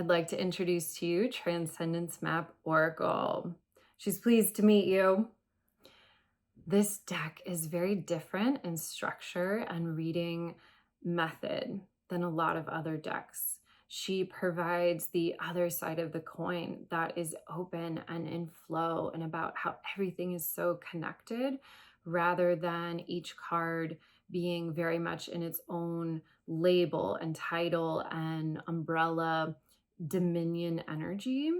I'd like to introduce to you Transcendence Map Oracle. She's pleased to meet you. This deck is very different in structure and reading method than a lot of other decks. She provides the other side of the coin that is open and in flow and about how everything is so connected rather than each card being very much in its own label and title and umbrella dominion energy,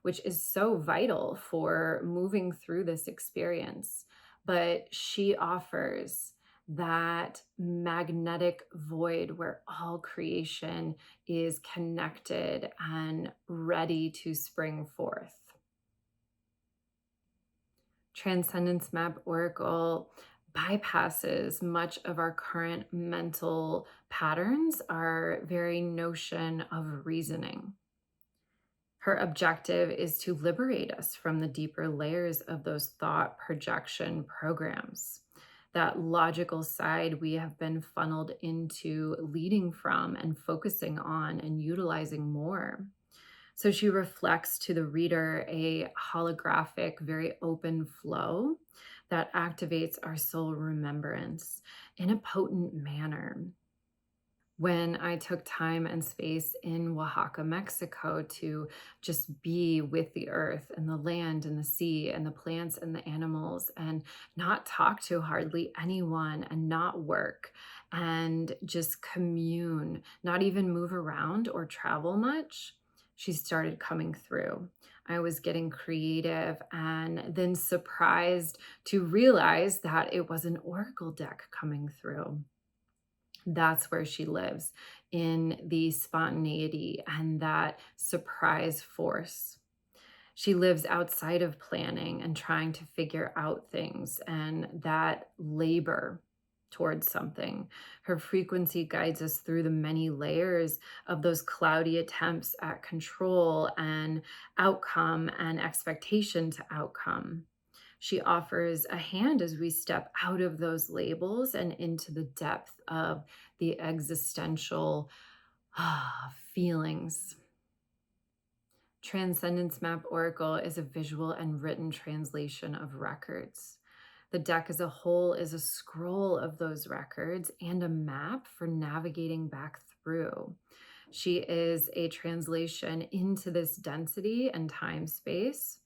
which is so vital for moving through this experience. But she offers that magnetic void where all creation is connected and ready to spring forth. Transcendence Map Oracle bypasses much of our current mental patterns, our very notion of reasoning. Her objective is to liberate us from the deeper layers of those thought projection programs. That logical side we have been funneled into leading from and focusing on and utilizing more. So she reflects to the reader a holographic, very open flow that activates our soul remembrance in a potent manner. When I took time and space in Oaxaca, Mexico, to just be with the earth and the land and the sea and the plants and the animals and not talk to hardly anyone and not work and just commune, not even move around or travel much, she started coming through. I was getting creative and then surprised to realize that it was an oracle deck coming through. That's where she lives, in the spontaneity and that surprise force. She lives outside of planning and trying to figure out things and that labor towards something. Her frequency guides us through the many layers of those cloudy attempts at control and outcome and expectation to outcome. She offers a hand as we step out of those labels and into the depth of the existential feelings. Transcendence Map Oracle is a visual and written translation of records. The deck as a whole is a scroll of those records and a map for navigating back through. She is a translation into this density and time space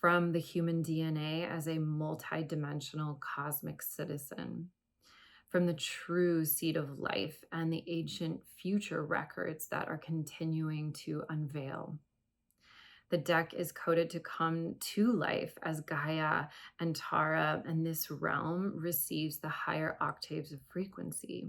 from the human DNA as a multidimensional cosmic citizen, from the true seed of life and the ancient future records that are continuing to unveil. The deck is coded to come to life as Gaia and Tara, and this realm receives the higher octaves of frequency.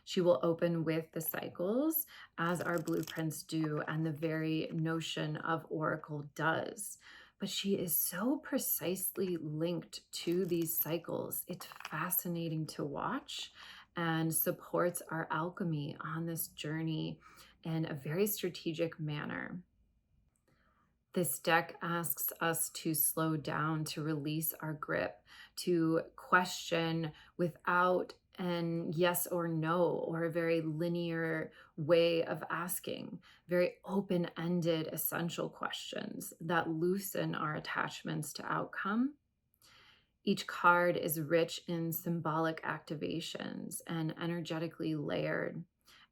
She will open with the cycles as our blueprints do, and the very notion of Oracle does. But she is so precisely linked to these cycles. It's fascinating to watch and supports our alchemy on this journey in a very strategic manner. This deck asks us to slow down, to release our grip, to question without an yes or no, or a very linear way of asking, very open-ended, essential questions that loosen our attachments to outcome. Each card is rich in symbolic activations and energetically layered.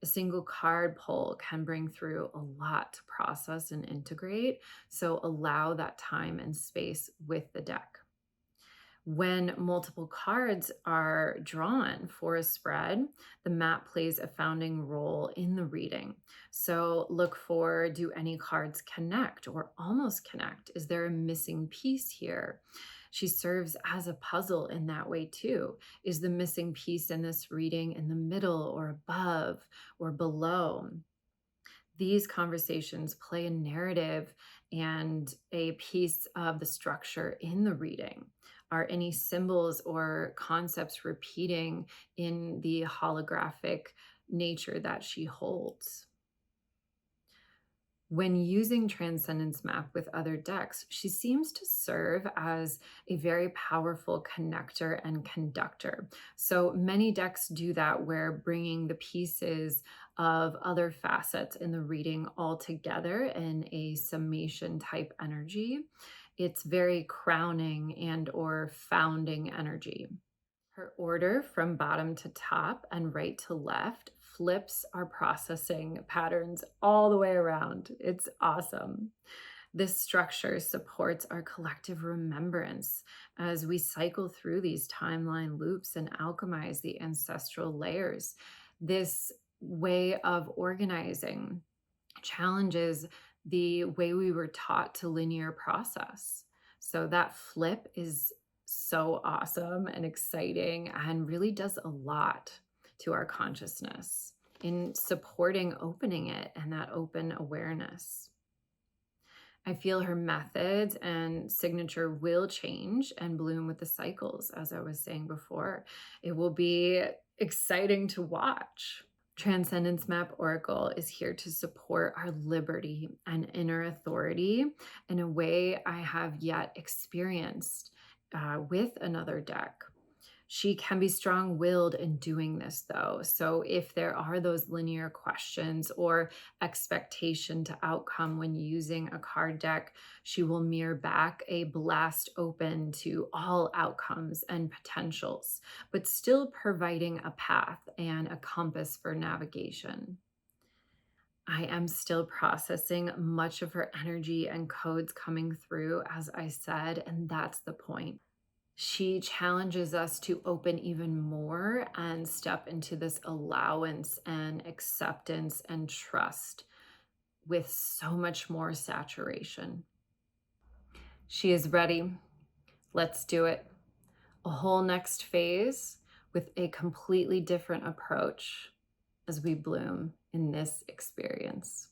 A single card pull can bring through a lot to process and integrate, so allow that time and space with the deck. When multiple cards are drawn for a spread, the map plays a founding role in the reading. So look for, do any cards connect or almost connect? Is there a missing piece here? She serves as a puzzle in that way too. Is the missing piece in this reading in the middle or above or below? These conversations play a narrative and a piece of the structure in the reading. Are any symbols or concepts repeating in the holographic nature that she holds? When using Transcendence Map with other decks, she seems to serve as a very powerful connector and conductor. So many decks do that, where bringing the pieces of other facets in the reading all together in a summation type energy. It's very crowning and or founding energy. Her order from bottom to top and right to left flips our processing patterns all the way around. It's awesome. This structure supports our collective remembrance as we cycle through these timeline loops and alchemize the ancestral layers. This way of organizing challenges the way we were taught to linear process. So that flip is so awesome and exciting and really does a lot to our consciousness in supporting opening it and that open awareness. I feel her methods and signature will change and bloom with the cycles, as I was saying before. It will be exciting to watch. Transcendence Map Oracle is here to support our liberty and inner authority in a way I have yet experienced with another deck. She can be strong willed in doing this, though. So, if there are those linear questions or expectation to outcome when using a card deck, she will mirror back a blast open to all outcomes and potentials, but still providing a path and a compass for navigation. I am still processing much of her energy and codes coming through, as I said, and that's the point. She challenges us to open even more and step into this allowance and acceptance and trust with so much more saturation. She is ready. Let's do it. A whole next phase with a completely different approach as we bloom in this experience.